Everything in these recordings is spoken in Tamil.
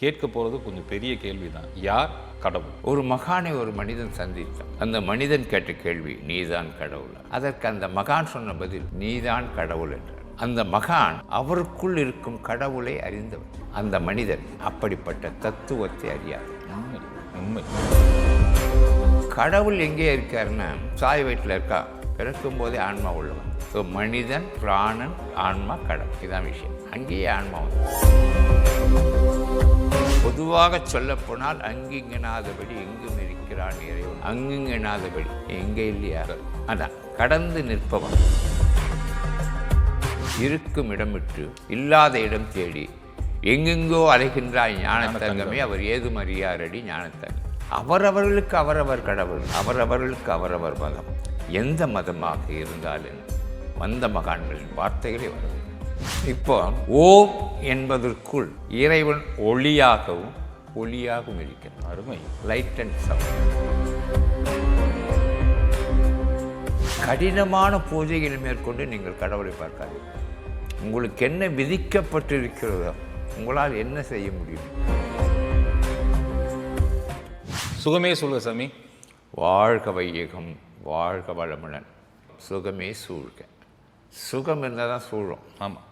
கேட்க போகிறது கொஞ்சம் பெரிய கேள்வி தான். யார் கடவுள்? ஒரு மகானை ஒரு மனிதன் சந்தித்தான். அந்த மனிதன் கேட்ட கேள்வி, நீதான் கடவுள். அதற்கு அந்த மகான் சொன்ன பதில், நீதான் கடவுள் என்றார். அந்த மகான் அவருக்குள் இருக்கும் கடவுளை அறிந்தவர். அந்த மனிதன் அப்படிப்பட்ட தத்துவத்தை அறியார். உண்மை உண்மை. கடவுள் எங்கே இருக்காருன்னா சாய் வயிற்றில் இருக்கா, பிறக்கும் போதே ஆன்மா உள்ளவன். ஸோ மனிதன், பிராணன், ஆன்மா, கடவுள், இதுதான் விஷயம். அங்கேயே ஆன்மா வந்து பொதுவாக சொல்லப்போனால் அங்கிங்கனாதபடி எங்கும் இருக்கிறான் இறைவன். அங்குங்கனாதபடி எங்கே இல்லையா, அதான் கடந்து நிற்பவன். இருக்கும் இடம் விட்டு இல்லாத இடம் தேடி எங்கெங்கோ அலைகின்றாய் ஞானத்தங்கமே, அவர் ஏதும் அறியாரடி ஞானத்தங்கம். அவரவர்களுக்கு அவரவர் கடவுள், அவரவர்களுக்கு அவரவர் மதம். எந்த மதமாக இருந்தாலும் வந்த மகான்களின் வார்த்தைகளே வருது. இப்போ ஓம் என்பதற்குள் இறைவன் ஒளியாகவும் ஒளியாகவும் இருக்கிறார். அருமை. Light and sound. கடினமான பூஜைகளை மேற்கொண்டு நீங்கள் கடவுளை பார்க்காதீர்கள். உங்களுக்கு என்ன விதிக்கப்பட்டிருக்கிறதோ உங்களால் என்ன செய்ய முடியும்? சுகமே சொல்லுங்க சாமி. வாழ்க வையகம், வாழ்க வளமுடன். சுகமே சூழ்க. சுகம் இருந்தால் தான் சூழும். ஆமாம்,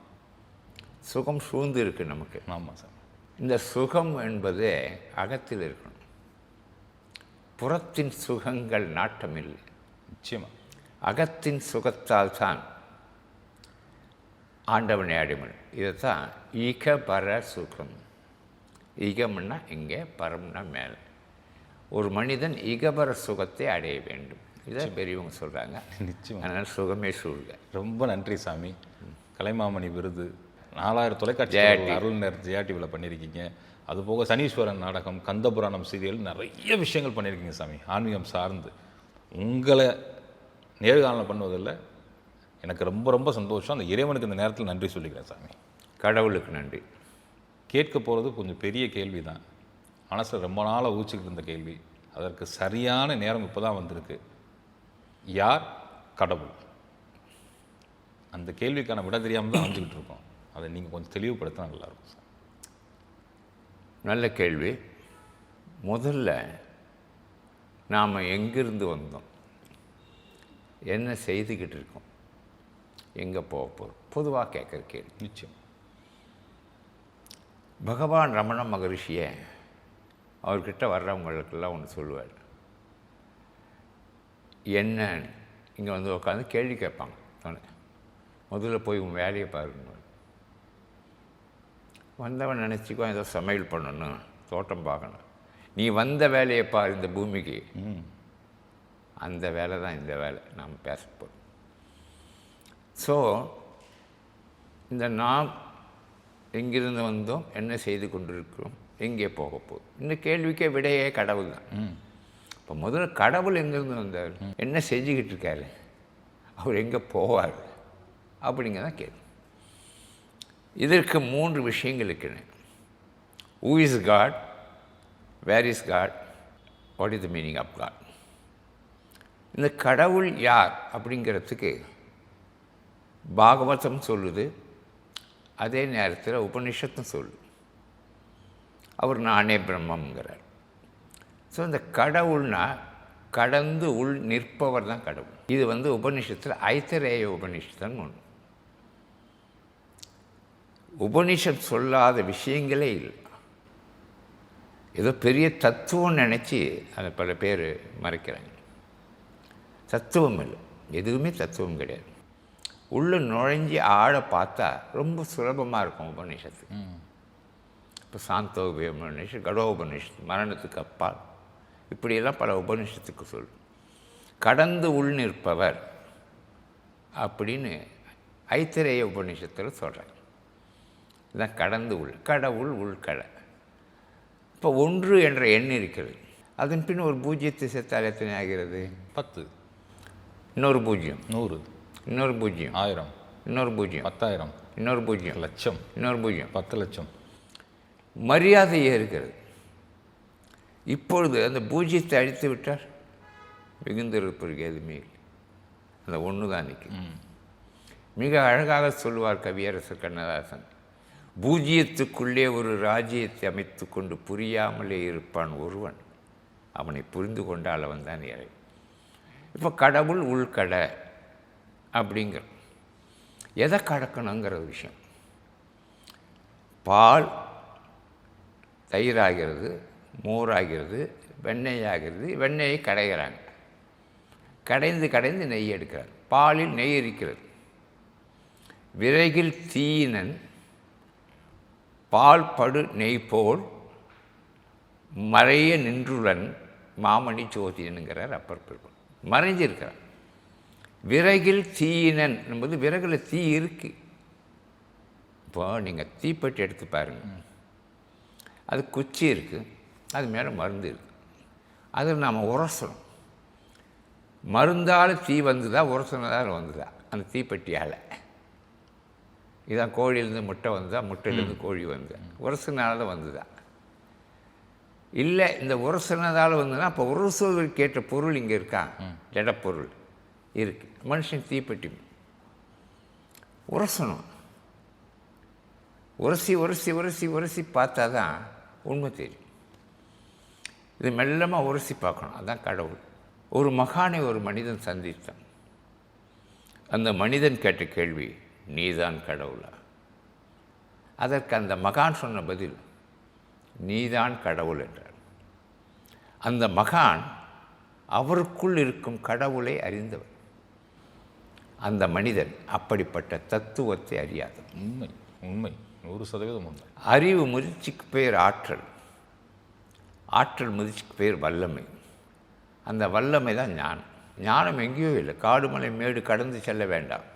சுகம் சூழ்ந்து இருக்கு நமக்கு. ஆமாம் சார். இந்த சுகம் என்பது அகத்தில் இருக்கணும். புறத்தின் சுகங்கள் நாட்டமில்லை. நிச்சயமாக அகத்தின் சுகத்தால் தான் ஆண்டவனை அடைமன். இதைத்தான் ஈகபர சுகம். ஈகம்னா இங்கே, பரம்னா மேலே. ஒரு மனிதன் ஈகபர சுகத்தை அடைய வேண்டும். இதை பெரியவங்க சொல்கிறாங்க. நிச்சயமாக. அதனால் சுகமே சூழ்க. ரொம்ப நன்றி சாமி. கலைமாமணி விருது 4000 தொலைக்காட்சி அருள்நர் ஜெயா டிவியில் பண்ணியிருக்கீங்க. அதுபோக சனீஸ்வரன் நாடகம், கந்தபுராணம் சீரியல், நிறைய விஷயங்கள் பண்ணியிருக்கீங்க சாமி ஆன்மீகம் சார்ந்து. உங்களை நேர்காணல் பண்ணுவதில் எனக்கு ரொம்ப ரொம்ப சந்தோஷம். அந்த இறைவனுக்கு இந்த நேரத்தில் நன்றி சொல்லிக்கிறேன் சாமி. கடவுளுக்கு நன்றி. கேட்க போகிறது கொஞ்சம் பெரிய கேள்வி தான். மனசில் ரொம்ப நாளாக ஊச்சிக்கிட்டு இருந்த கேள்வி. அதற்கு சரியான நேரம் இப்போ தான் வந்திருக்கு. யார் கடவுள்? அந்த கேள்விக்கான விட தெரியாமல் தான் வந்துக்கிட்டு இருக்கோம். அதை நீங்கள் கொஞ்சம் தெளிவுபடுத்தினா நல்லாயிருக்கும் சார். நல்ல கேள்வி. முதல்ல நாம் எங்கிருந்து வந்தோம், என்ன செய்துக்கிட்டு இருக்கோம், எங்கே போக போகிறோம், பொதுவாக கேட்குற கேள்வி. நிச்சயம். பகவான் ரமண மகரிஷியை அவர்கிட்ட வர்றவங்களுக்கெல்லாம் ஒன்று சொல்லுவார். என்ன, இங்கே வந்து உட்காந்து கேள்வி கேட்பாங்க. முதல்ல போய் உன் வேலையை பாருங்க. வந்தவன் நினச்சிக்குவான் ஏதோ சமையல் பண்ணணும், தோட்டம் பார்க்கணும். நீ வந்த வேலையை பார் இந்த பூமிக்கு. அந்த வேலை தான் இந்த வேலை நாம் பேச போகிறோம். ஸோ இந்த நாம் எங்கிருந்து வந்தோம், என்ன செய்து கொண்டிருக்கிறோம், எங்கே போக போகுது, இந்த கேள்விக்கே விடையே கடவுள் தான். இப்போ முதல்ல கடவுள் எங்கேருந்து வந்தார், என்ன செஞ்சுக்கிட்டு இருக்காரு, அவர் எங்கே போவார் அப்படிங்கிறதான் கேள்வி. இதற்கு 3 விஷயங்கள் இருக்கின்றன. Who is God, where is God, what is the meaning of God. இந்த கடவுள் யார் அப்படிங்கிறதுக்கு பாகவதம் சொல்லுது, அதே நேரத்தில் உபனிஷத்தும் சொல்லுது. அவர் நானே பிரம்மங்கிறார். ஸோ இந்த கடவுள்னா கடந்து உள் நிற்பவர் தான் கடவுள். இது வந்து உபனிஷத்தில் ஐத்தரேய உபனிஷத்துன்னு ஒன்று. உபனிஷத் சொல்லாத விஷயங்களே இல்லை. ஏதோ பெரிய தத்துவம் நினச்சி அதை பல பேர் மறைக்கிறாங்க. தத்துவம் இல்லை, எதுவுமே தத்துவம் கிடையாது. உள்ளே நுழைஞ்சி ஆழ பார்த்தா ரொம்ப சுலபமாக இருக்கும் உபநிஷத்து. இப்போ சாந்தோபய உபநிஷத், கடோபநிஷத், மரணத்துக்கு அப்பால், இப்படியெல்லாம் பல உபநிஷத்துக்கு சொல்லும். கடந்து உள் நிற்பவர் அப்படின்னு ஐத்தரேய உபநிஷத்தில் சொல்கிறாங்க. இதுதான் கடந்து உள், கடவுள் உள்கடை. இப்போ 1 என்ற எண் இருக்கிறது. அதன் பின் ஒரு பூஜ்ஜியத்தை சேர்த்தால் எத்தனை ஆகிறது? 10. இன்னொரு பூஜ்ஜியம் 100. இன்னொரு பூஜ்ஜியம் 1000. இன்னொரு பூஜ்ஜியம் 10,000. இன்னொரு பூஜ்ஜியம் லட்சம். இன்னொரு பூஜ்ஜியம் 10 லட்சம். மரியாதையே இருக்கிறது. இப்பொழுது அந்த பூஜ்ஜியத்தை அழித்து விட்டார், மிகுந்திருப்பதற்கு எதுவுமே இல்லை. அந்த ஒன்று தான் நிற்கும். மிக அழகாக சொல்லுவார் கவியரசர் கண்ணதாசன், பூஜ்ஜியத்துக்குள்ளே ஒரு ராஜ்யத்தை அமைத்து கொண்டு புரியாமலே இருப்பான் ஒருவன், அவனை புரிந்து கொண்டால் அவன் தான் இறைவன். இப்போ கடவுள் உள்கடை அப்படிங்கிற எதை கடக்கணுங்கிற விஷயம். பால் தயிராகிறது, மோராகிறது, வெண்ணெய் ஆகிறது. வெண்ணெயை கடைகிறாங்க, கடைந்து கடைந்து நெய் எடுக்கிறார். பாலில் நெய் இருக்கிறது. விறகில் தீயினன் பால் படு நெய் போல் மறைய நின்றுடன் மாமணி ஜோதியனுங்கிறார் அப்பர் பெருமாள். மறைஞ்சிருக்கிறார். விறகில் தீயினன் என்பது விறகில் தீ இருக்குது. இப்போ நீங்கள் தீப்பெட்டி எடுத்து பாருங்கள், அது குச்சி இருக்குது, அது மேலே மருந்து இருக்குது. அதில் நாம் உரசணும். மருந்தால் தீ வந்துதா, உரசனதால் வந்துதா? அந்த தீப்பெட்டியால். இதான் கோழியிலேருந்து முட்டை வந்ததா, முட்டையிலேருந்து கோழி வந்ததா? உரசனால தான் வந்துதா? இல்லை, இந்த உரசனதால் வந்ததுன்னா அப்போ உரசுவதற்கு ஏற்ற பொருள் இங்கே இருக்கா? ஜடப்பொருள் இருக்குது. மனுஷன் தீப்பெட்டி உரசணும். உரசி உரசி உரசி உரசி பார்த்தா தான் உண்மை தெரியும். இது மெல்லமாக உரசி பார்க்கணும். அதுதான் கடவுள். ஒரு மகானை ஒரு மனிதன் சந்தித்தான். அந்த மனிதன் கேட்ட கேள்வி, நீதான் கடவுளா? அதற்கு அந்த மகான் சொன்ன பதில், நீதான் கடவுள் என்றார். அந்த மகான் அவருக்குள் இருக்கும் கடவுளை அறிந்தவர். அந்த மனிதன் அப்படிப்பட்ட தத்துவத்தை அறியாதவர். உண்மை உண்மை 100% உண்மை. அறிவு முதிர்ச்சிக்கு பேர் ஆற்றல், ஆற்றல் முதிர்ச்சிக்கு பேர் வல்லமை. அந்த வல்லமை தான் ஞானம். ஞானம் எங்கேயோ இல்லை, காடு மலை மேடு கடந்து செல்ல வேண்டாம்.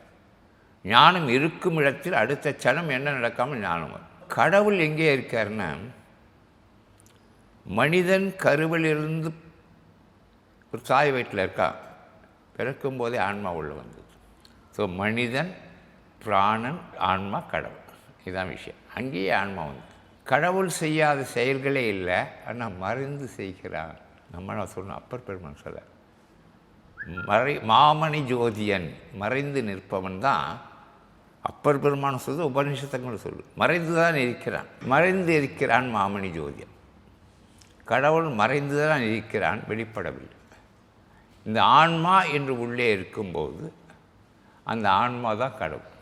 ஞானம் இருக்கும் இடத்தில் அடுத்த சனம் என்ன நடக்காமல் ஞானம் வரும். கடவுள் எங்கே இருக்காருன்னா, மனிதன் கருவிலிருந்து ஒரு தாய் வயிற்றில் இருக்கா, பிறக்கும் போதே ஆன்மா உள்ள வந்தது. ஸோ மனிதன், பிராணன், ஆன்மா, கடவுள், இதுதான் விஷயம். அங்கேயே ஆன்மா வந்து கடவுள் செய்யாத செயல்களே இல்லை, ஆனால் மறைந்து செய்கிறான். நம்ம சொல்லணும், அப்பர் பெருமான் சொல்ல, மாமணி ஜோதியன், மறைந்து நிற்பவன் தான் அப்பர் பெருமான் சொல்லுது. உபநிஷத்தங்கள் சொல்லு, மறைந்து தான் இருக்கிறான். மறைந்து இருக்கிறான் மாமணி ஜோதியன். கடவுள் மறைந்து தான் இருக்கிறான், வெளிப்படவில்லை. இந்த ஆன்மா என்று உள்ளே இருக்கும்போது அந்த ஆன்மா தான் கடவுள்.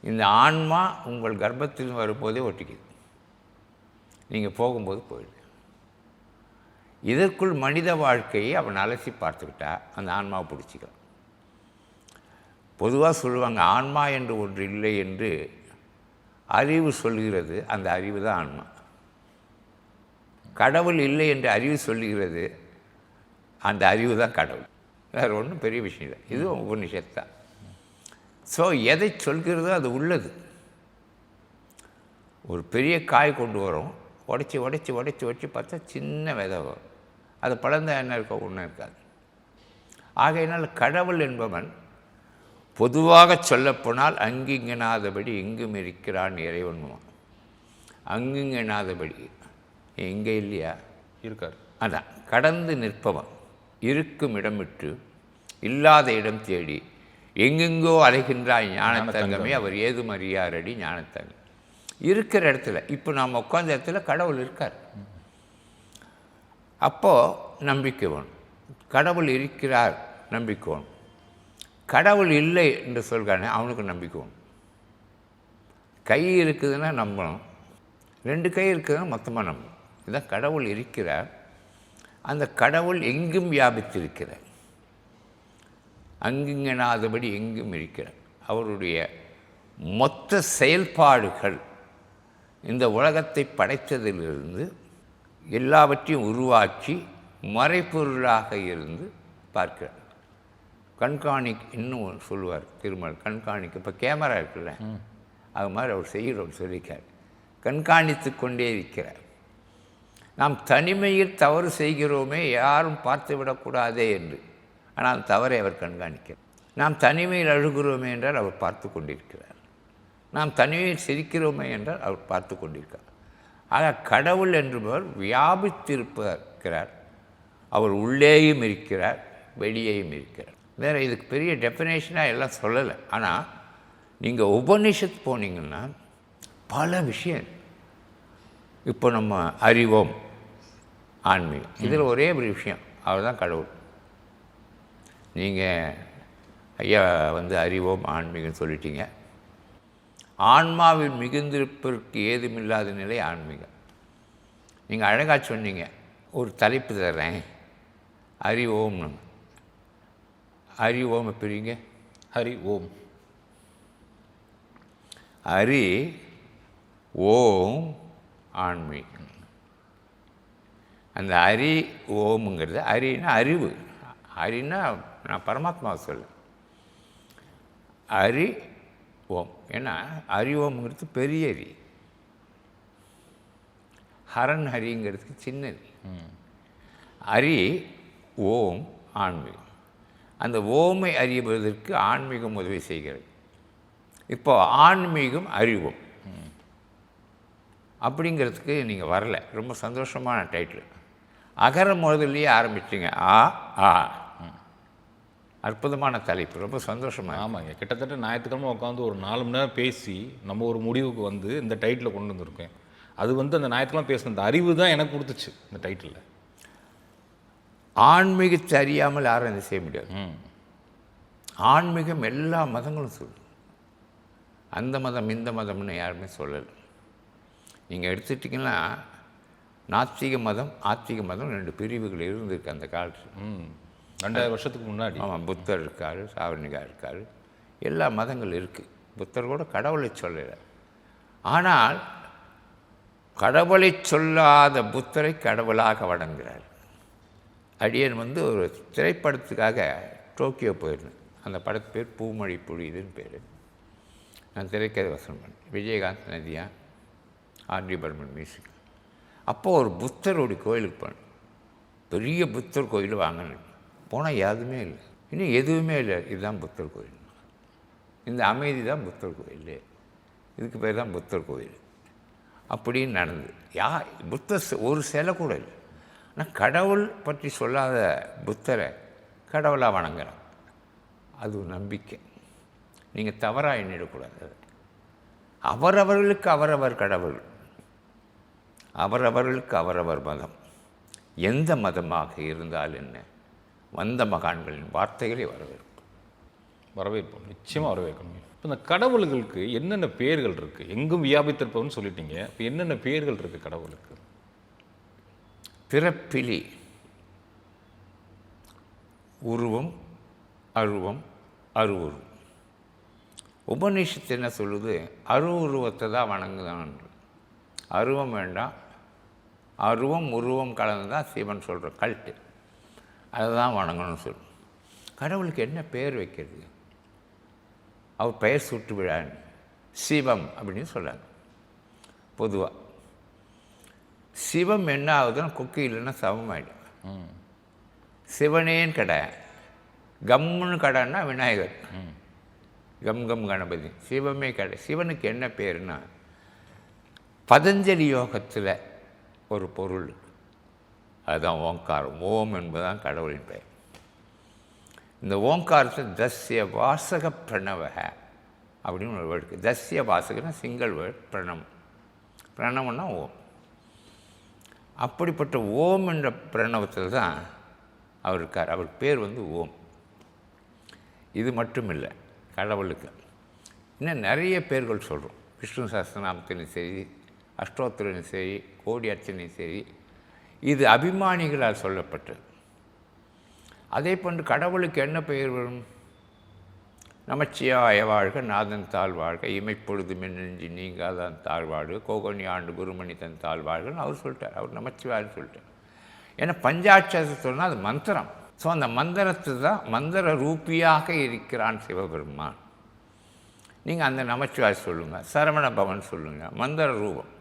இந்த ஆன்மா உங்கள் கர்ப்பத்தில் வரும்போதே ஒட்டிக்குது, நீங்கள் போகும்போது போயிடுது. இதற்குள் மனித வாழ்க்கையை அவன் அலசி பார்த்துக்கிட்டா அந்த ஆன்மாவை பிடிச்சிக்கலாம். பொதுவாக சொல்லுவாங்க, ஆன்மா என்று ஒன்று இல்லை என்று அறிவு சொல்கிறது. அந்த அறிவு தான் ஆன்மா. கடவுள் இல்லை என்று அறிவு சொல்லுகிறது. அந்த அறிவு தான் கடவுள். வேறு ஒன்றும் பெரிய விஷயம் இல்லை. இதுவும் உபநிஷத்து தான். ஸோ எதை சொல்கிறதோ அது உள்ளது. ஒரு பெரிய காய் கொண்டு வரும், உடச்சி உடச்சி உடச்சி உடச்சி பார்த்தா சின்ன விதை வரும். அது பழந்தால் என்ன இருக்கோ, ஒன்றும் இருக்காது. ஆகையினால் கடவுள் என்பவன் பொதுவாக சொல்லப்போனால் அங்கிங்கனாதபடி எங்கும் இருக்கிறான் இறைவனும். அங்கிங்கனாதபடி எங்கே இல்லையா, இருக்கார். அதான் கடந்து நிற்பவன். இருக்கும் இடம் விட்டு இல்லாத இடம் தேடி எங்கெங்கோ அலைகின்றாய் ஞானத்தங்கமே, அவர் ஏதும் அறியாரடி ஞானத்தங்கம். இருக்கிற இடத்துல, இப்போ நாம் உட்கார்ந்த இடத்துல கடவுள் இருக்கார். அப்போது நம்பிக்கை வேணும். கடவுள் இருக்கிறார், நம்பிக்கை வேணும். கடவுள் இல்லை என்று சொல்கிறானே, அவனுக்கு நம்பிக்கை வேணும். கை இருக்குதுன்னா நம்பணும், 2 கை இருக்குதுன்னா மொத்தமாக நம்பணும். இதுதான் கடவுள் இருக்கிறார். அந்த கடவுள் எங்கும் வியாபித்திருக்கிறார். அங்கிங்கனாதபடி எங்கும் இருக்கிறார். அவருடைய மொத்த செயல்பாடுகள் இந்த உலகத்தை படைத்ததிலிருந்து எல்லாவற்றையும் உருவாக்கி மறைப்பொருளாக இருந்து பார்க்கிறார். இன்னும் சொல்லுவார் திருமல், கண்காணிக்க. இப்போ கேமரா இருக்குல்ல, அது மாதிரி அவர் செய்கிறோம் சொல்லிக்கார். கண்காணித்து கொண்டே இருக்கிறார். நாம் தனிமையில் தவறு செய்கிறோமே, யாரும் பார்த்து விடக்கூடாதே என்று. ஆனால் தவறை அவர் கண்காணிக்கிறார். நாம் தனிமையில் அழுகிறோமே என்றால் அவர் பார்த்து கொண்டிருக்கிறார். நாம் தனிமையில் சிரிக்கிறோமே என்றால் அவர் பார்த்து கொண்டிருக்கிறார். ஆக கடவுள் என்பவர் வியாபித்திருக்கிறார். அவர் உள்ளேயும் இருக்கிறார், வெளியேயும் இருக்கிறார். வேறு இதுக்கு பெரிய டெஃபினேஷனாக எல்லாம் சொல்லலை. ஆனால் நீங்கள் உபநிஷத் போனீங்கன்னா பல விஷயம். இப்போ நம்ம அறிவோம் ஆன்மீகம், இதில் ஒரே ஒரு விஷயம், அவர் தான் கடவுள். நீங்கள் ஐயா வந்து அறிவோம் ஆன்மீகம் சொல்லிட்டீங்க. ஆன்மாவில் மிகுந்திருப்பதற்கு ஏதுமில்லாத நிலை ஆன்மீகம். நீங்கள் அழகாக சொன்னீங்க. ஒரு தலைப்பு தர்றேன், அறிவோம்னு. அறிவோம் எப்படிங்க? ஹரி ஓம். அரி ஓம் ஆன்மீகம். அந்த அரி ஓமுங்கிறது, அரின்னா அறிவு, அரின்னா நான் பரமாத்மாவை சொல்ல, அரி ஓம். ஏன்னா அரி ஓம்ங்கிறது பெரிய அரி, ஹரன் ஹரிங்கிறதுக்கு சின்னது. அரி ஓம் ஆன்மீகம். அந்த ஓமை அறிவதற்கு ஆன்மீகம் உதவி செய்கிறது. இப்போ ஆன்மீகம் அறிவோம் அப்படிங்கிறதுக்கு நீங்கள் வரல. ரொம்ப சந்தோஷமான டைட்டில். அகர முதல்லையே ஆரம்பிச்சிங்க. ஆ ஆ, அற்புதமான தலைப்பு, ரொம்ப சந்தோஷமாக. ஆமாங்க, கிட்டத்தட்ட ஞாயிற்றுக்கிழமை உட்காந்து ஒரு 4 மணி நேரம் பேசி நம்ம ஒரு முடிவுக்கு வந்து இந்த டைட்டிலை கொண்டு வந்திருக்கேன். அது வந்து அந்த ஞாயிற்றுக்கிழமை பேசின அந்த அறிவு தான் எனக்கு கொடுத்துச்சு இந்த டைட்டிலில். ஆன்மீகத்தை அறியாமல் யாரும் இதை செய்ய முடியாது. ஆன்மீகம் எல்லா மதங்களும் சொல்லும். அந்த மதம் இந்த மதம்னு யாருமே சொல்லலை. நீங்கள் எடுத்துட்டிங்கன்னா நாத்திக மதம் ஆத்திக மதம் 2 பிரிவுகள் இருந்திருக்கு அந்த காலத்தில். 2000 வருஷத்துக்கு முன்னாடி. ஆமாம், புத்தர் இருக்கார், சாவர்ணிகா இருக்கார், எல்லா மதங்கள் இருக்குது. புத்தர் கூட கடவுளை சொல்லலை. ஆனால் கடவுளை சொல்லாத புத்தரை கடவுளாக வணங்குகிறார். அடியன் வந்து ஒரு திரைப்படத்துக்காக டோக்கியோ போயிருந்தேன். அந்த படத்து பேர் பூமழை பொழியுதுன்னு பேர். நான் திரைக்கதை வசனம் பண்ணேன். விஜயகாந்த், நதியா, ஆர்டி பர்மன் மியூசிக். அப்போது ஒரு புத்தருடைய கோயிலுக்கு போனேன். பெரிய புத்தர் கோயில் வாங்கினேன். போனால் எதுவுமே இல்லை, இன்னும் எதுவுமே இல்லை. இதுதான் புத்தர் கோயில், இந்த அமைதி தான் புத்தர் கோயில், இதுக்கு பேர் தான் புத்தர் கோயில் அப்படின்னு நடந்தது. புத்தர் ஒரு சிலை கூட இல்லை. ஆனால் கடவுள் பற்றி சொல்லாத புத்தரை கடவுளாக வணங்குறான். அது ஒரு நம்பிக்கை. நீங்கள் தவறாக எண்ணிடக்கூடாது. அவரவர்களுக்கு அவரவர் கடவுள், அவரவர்களுக்கு அவரவர் மதம். எந்த மதமாக இருந்தால் என்ன, வந்த மகான்களின் வார்த்தைகளை வரவேற்போம், நிச்சயமாக வரவேற்கணும். இப்போ இந்த கடவுள்களுக்கு என்னென்ன பேர்கள் இருக்குது? எங்கும் வியாபித்திருப்பவன்னு சொல்லிட்டீங்க. இப்போ என்னென்ன பேர்கள் இருக்குது கடவுளுக்கு? பிறப்பிலி, உருவம், அருவம், அருவுருவம். உபநிஷத்து என்ன சொல்லுது? அருவுருவத்தை தான் வணங்குதான். அருவம் வேண்டாம், அருவம் உருவம் கலந்து தான் சிவன் சொல்கிற கல்ட்டு, அதை தான் வணங்கணும்னு சொல்லும். கடவுளுக்கு என்ன பெயர் வைக்கிறது? அவர் பெயர் சூட்டு விழான்னு சிவம் அப்படின்னு சொல்கிறாங்க. பொதுவாக சிவம் என்ன ஆகுதுன்னா கொக்கு இல்லைன்னா சவம் ஆகிடும். சிவனேன்னு கடை, கம்முன்னு கடைன்னா விநாயகர், கம் கம் கணபதி. சிவமே கடை. சிவனுக்கு என்ன பேருன்னா, பதஞ்சலி யோகத்தில் ஒரு பொருள், அதுதான் ஓங்காரம். ஓம் என்பதுதான் கடவுளின் பெயர். இந்த ஓங்காரத்தை தஸ்ய வாசக பிரணவக அப்படின்னு ஒரு வேர்டு இருக்குது. தஸ்ய வாசகன்னா சிங்கிள் வேர்டு, பிரணவம். பிரணவம்னா ஓம். அப்படிப்பட்ட ஓம் என்ற பிரணவத்தில் தான் அவர் இருக்கார். அவர் பேர் வந்து ஓம். இது மட்டும் இல்லை, கடவுளுக்கு இன்னும் நிறைய பேர்கள் சொல்கிறோம். விஷ்ணு சஹஸ்ரநாமத்திலும் சரி, அஷ்டோத்திரனும் சரி, கோடி அர்ச்சனையும் சரி, இது அபிமானிகளால் சொல்லப்பட்டது. அதே போன்று கடவுளுக்கு என்ன பெயர் வரும்? நமச்சிவாய வாழ்க, நாதன் தாழ் வாழ்க, இமைப்பொழுது மின்னஞ்சி நீங்காதான் தாழ்வாழ்க, கோகனி ஆண்டு குருமணி தன் தாழ்வாழ்கன்னு அவர் சொல்லிட்டார். அவர் நமச்சிவாயன்னு சொல்லிட்டார். ஏன்னா பஞ்சாட்சரத்தை சொன்னால் அது மந்திரம். ஸோ அந்த மந்திரத்து தான் மந்திர ரூபியாக இருக்கிறான் சிவபெருமான். நீங்கள் அந்த நமச்சிவாய் சொல்லுங்கள், சரவண பவன் சொல்லுங்கள், மந்திர ரூபம்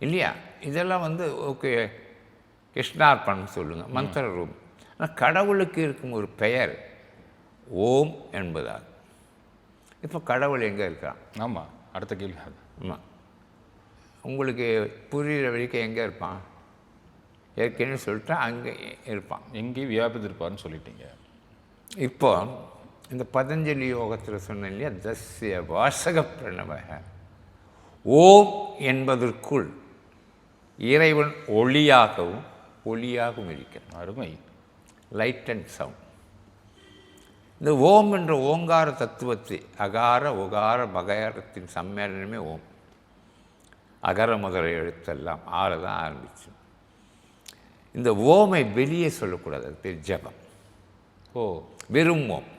இல்லையா? இதெல்லாம் வந்து ஓகே, கிருஷ்ணார்ப்பணம் சொல்லுங்கள், மந்திர ரூபம். ஆனால் கடவுளுக்கு இருக்கும் ஒரு பெயர் ஓம் என்பதாகும். இப்போ கடவுள் எங்கே இருக்கான்? ஆமாம், அடுத்த கேள்வி அது. ஆமாம், உங்களுக்கு புரிகிற வரைக்கும் எங்கே இருப்பான்? ஏற்கனவே சொல்லிட்டா அங்கே இருப்பான். எங்கேயும் வியாபித்திருப்பார்னு சொல்லிட்டீங்க. இப்போ இந்த பதஞ்சலி யோகத்தில் சொன்ன இல்லையா, தஸ்ய வாசக பிரணவ ஓம் என்பதற்குள் இறைவன் ஒளியாகவும் இருக்கிறான். அருமை. Light and sound. இந்த ஓம் என்ற ஓங்கார தத்துவத்தை அகார உகார பகாரத்தின் சம்மேளனமே ஓம். அகர முதல எழுத்தெல்லாம் ஆறு தான் ஆரம்பிச்சு. இந்த ஓமை வெளியே சொல்லக்கூடாது, அது பேர் ஜபம். ஓ, வெறும் ஓம்.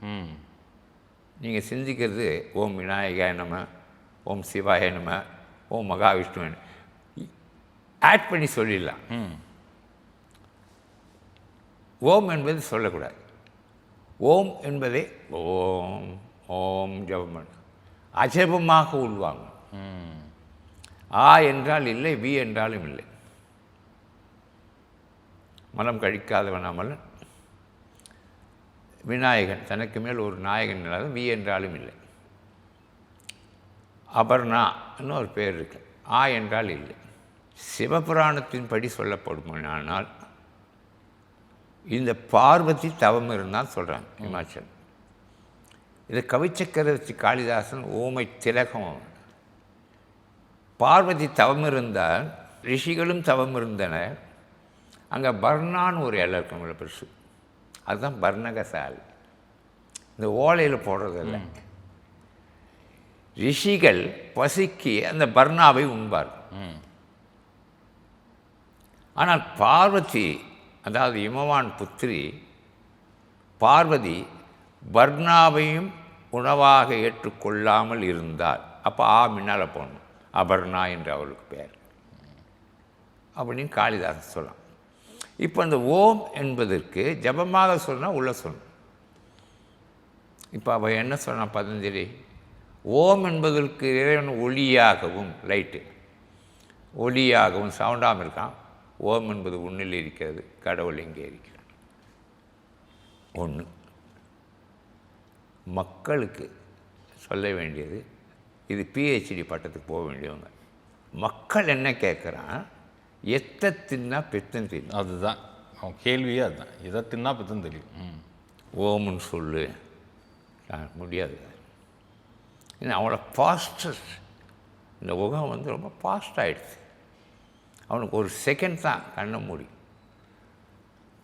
ம், நீங்கள் சிந்திக்கிறது ஓம் விநாயகாய நம, ஓம் சிவாய நம, ஓம் மகாவிஷ்ணு ஆட் பண்ணி சொல்லிடலாம். ம், ஓம் என்பது சொல்லக்கூடாது. ஓம் என்பதே ஓம் ஓம் ஜபம் அஜபமாக உள்வாங்க. ம். ஆ என்றால் இல்லை, வி என்றாலும் இல்லை. மலம் கழிக்காதவனாமல் விநாயகன், தனக்கு மேல் ஒரு நாயகன் இல்லாத, வி என்றாலும் இல்லை. அபர்ணா ஒரு பேர் இருக்கு, ஆ என்றால் இல்லை. சிவபுராணத்தின்படி சொல்லப்படுமானால் இந்த பார்வதி தவம் இருந்தால் சொல்கிறாங்க இமாச்சல். இதை கவிச்சக்கரவர்த்தி காளிதாசன் ஓமை திலகம். பார்வதி தவம் இருந்தால் ரிஷிகளும் தவம் இருந்தனர். அங்கே பர்ணான்னு ஒரு இலை இருக்கும், இவ்வளோ பெருசு, அதுதான் பர்ணகசால். இந்த ஓலையில் போடுறதில்ல. ரிஷிகள் பசிக்கு அந்த பர்ணாவை உண்பார். ஆனால் பார்வதி, அதாவது இமவான் புத்திரி பார்வதி, பர்ணாவையும் உணவாக ஏற்றுக்கொள்ளாமல் இருந்தார். அப்போ முன்னால் போகணும், அபர்ணா என்று அவளுக்கு பேர் அப்படின்னு காளிதாசன் சொல்லலாம். இப்போ அந்த ஓம் என்பதற்கு ஜபமாக சொன்னால் உள்ள சொல்லணும். இப்போ அவள் என்ன சொன்னான் பதஞ்சலி? ஓம் என்பதற்கு இறைவன் ஒளியாகவும், லைட்டு ஒளியாகவும், சவுண்டாகவும் இருக்கான். ஓம் என்பது உன்னில் இருக்கிறது, கடவுள் எங்கே இருக்கிறான். ஒன்று மக்களுக்கு சொல்ல வேண்டியது, இது பிஹெச்டி பட்டத்துக்கு போக வேண்டியவங்க. மக்கள் என்ன கேட்குறான்? எத்தை தின்னா பெத்தன்னு தெரியும். அதுதான் அவன் கேள்வியே, அதுதான். இதை தின்னா பெத்தன்னு தெரியும். ஓமுன்னு சொல்லு, முடியாது. ஏன்னா அவனோட ஃபாஸ்டஸ்ட், இந்த உலகம் வந்து ரொம்ப ஃபாஸ்ட் ஆகிடுச்சு. அவனுக்கு ஒரு செகண்ட் தான் கண்ணை மூடி.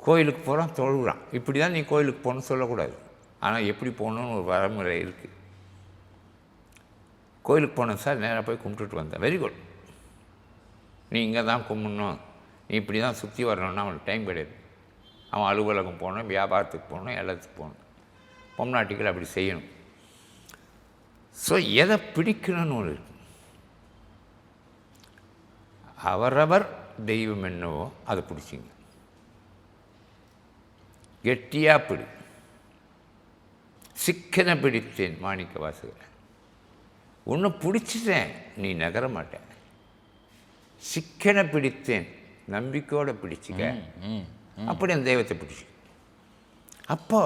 கோயிலுக்கு போகிறான், தொழுகிறான். இப்படி தான் நீ கோயிலுக்கு போகணுன்னு சொல்லக்கூடாது. ஆனால் எப்படி போகணுன்னு ஒரு வரமுறை இருக்குது. கோயிலுக்கு போனேன் சார், நேராக போய் கும்பிட்டுட்டு வந்தேன். Very good. நீ இங்கே தான் கும்பிடணும், நீ இப்படி தான் சுற்றி வரணும்னா அவனுக்கு டைம் கிடையாது. அவன் அலுவலகம் போகணும், வியாபாரத்துக்கு போகணும், எல்லாத்துக்கு போகணும். பொம்நாட்டிகள் அப்படி செய்யணும். ஸோ எதை பிடிக்கணும்னு ஒரு அவரவர் தெய்வம் என்னவோ அதை பிடிச்சிங்க, கெட்டியாக பிடி. சிக்கனை பிடித்தேன் மாணிக்க வாசகர். ஒன்று பிடிச்சிட்டேன், நீ நகர மாட்டேன். சிக்கனை பிடித்தேன், நம்பிக்கையோடு பிடிச்சிக்க. அப்படி அந்த தெய்வத்தை பிடிச்சி. அப்போ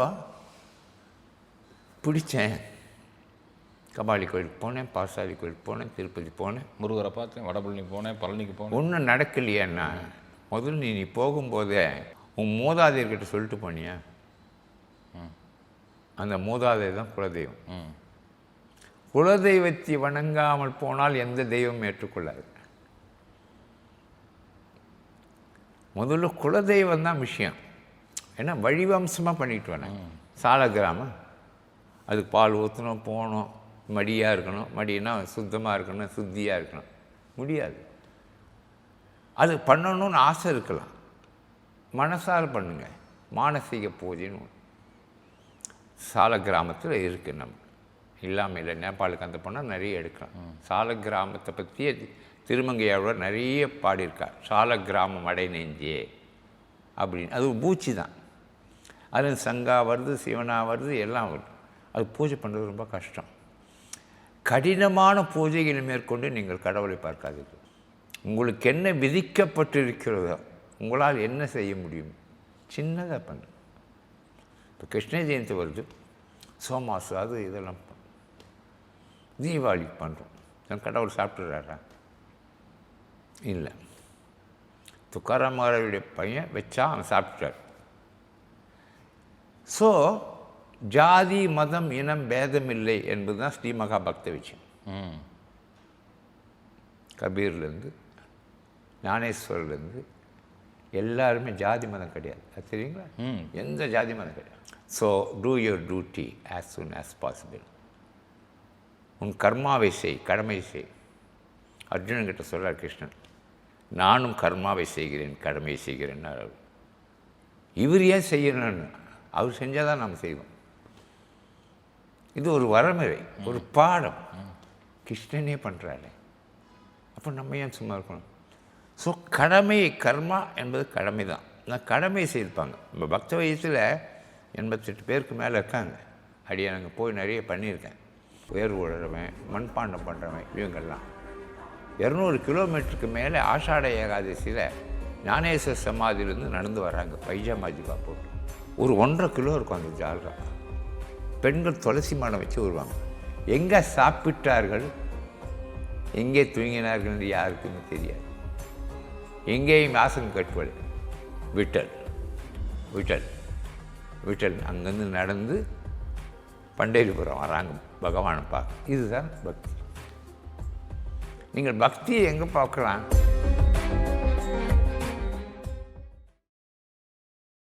பிடிச்சேன். கபாலி கோயிலுக்கு போனேன், பாசாலி கோயிலுக்கு போனேன், திருப்பதி போனேன், முருகரை பார்த்தேன், வடபழனி போனேன், பழனிக்கு போனேன். ஒன்றும் நடக்கலையான்னா முதல்ல நீ போகும்போதே உன் மூதாதையர்கிட்ட சொல்லிட்டு போனியா? அந்த மூதாதையர் தான் குலதெய்வம். குலதெய்வத்தை வணங்காமல் போனால் எந்த தெய்வம் ஏற்றுக்கொள்ளாது. முதல்ல குலதெய்வம் தான் விஷயம். ஏன்னா வழிவம்சமாக பண்ணிட்டு வரேன். சால கிராமம், அதுக்கு பால் ஊற்றணும், போகணும், மடியாக இருக்கணும். மடினா சுத்தமாக இருக்கணும், சுத்தியாக இருக்கணும். முடியாது. அது பண்ணணும்னு ஆசை இருக்கலாம், மனசால் பண்ணுங்க. மானசீக பூஜைன்னு சால கிராமத்தில் இருக்குது. நம்ம இல்லாமல் இல்லை. நேபாளுக்கு அந்த போனால் நிறைய எடுக்கலாம். சால கிராமத்தை பற்றி திருமங்கையாளர் நிறைய பாடியிருக்கார். சால கிராமம் அடை நெஞ்சே அப்படின்னு. அது ஒரு பூச்சி தான். அது சங்கா வருது, சிவனா வருது, எல்லாம் வருது. அது பூஜை பண்ணுறது ரொம்ப கஷ்டம். கடினமான பூஜைகளை மேற்கொண்டு நீங்கள் கடவுளை பார்க்காதீர்கள். உங்களுக்கு என்ன விதிக்கப்பட்டிருக்கிறதோ, உங்களால் என்ன செய்ய முடியும், சின்னதாக பண்ணு. இப்போ கிருஷ்ண ஜெயந்தி வருது, சோமாசு அது இதெல்லாம் தீபாவளிக்கு பண்ணுறோம். கடவுள் சாப்பிட்டுறாரா? இல்லை. துக்காராம் மகாராஜுடைய பையன் வச்சா அவன் சாப்பிட்டார். ஸோ ஜாதி மதம் இனம் பேதம் இல்லை என்பது தான் ஸ்ரீ மகாபக்த விஷயம். கபீர்லேருந்து ஞானேஸ்வரர்லேருந்து எல்லாருமே ஜாதி மதம் கிடையாது. அது தெரியுங்களா? எந்த ஜாதி மதம் கிடையாது. So two your duty as soon as possible. உன் கர்மாவை செய், கடமை செய். அர்ஜுனன்கிட்ட சொல்கிறார் கிருஷ்ணன், நானும் கர்மாவை செய்கிறேன், கடமையை செய்கிறேன். இவர் ஏன் செய்யணும்னு, அவர் செஞ்சால் தான் நாம் செய்வோம். இது ஒரு வரமுறை, ஒரு பாடம். கிருஷ்ணனே பண்ணுறாரு, அப்போ நம்ம ஏன் சும்மா இருக்கணும்? ஸோ கடமை, கர்மா என்பது கடமை தான். நான் கடமை செய்திருப்பாங்க. நம்ம பக்த வயசில் 88 பேருக்கு மேலே இருக்காங்க. அடியானுங்க போய் நிறைய பண்ணியிருக்கேன். உயர் உழறவன், மண்பாண்டம் பண்ணுறவன், இவங்கெல்லாம் 200 கிலோமீட்டருக்கு மேலே ஆஷாட ஏகாதசியில் ஞானேஸ்வர சமாதியிலேருந்து நடந்து வராங்க. பைஜாமாஜிபா போட்டு ஒரு 1.5 கிலோ இருக்கும் அந்த ஜால்ரா. பெண்கள் துளசி மாடம் வச்சு வருவாங்க. எங்கே சாப்பிட்டார்கள், எங்கே தூங்கினார்கள் என்று யாருக்குமே தெரியாது. எங்கேயும் ஆசனம் கட்டுவது விட்டல் விட்டல் விட்டல். அங்கேருந்து நடந்து பண்டேரிபுரம் வராங்க பகவானை பார்க்க. இதுதான் பக்தி. நீங்கள் பக்தியை எங்கே பார்க்கலாம்?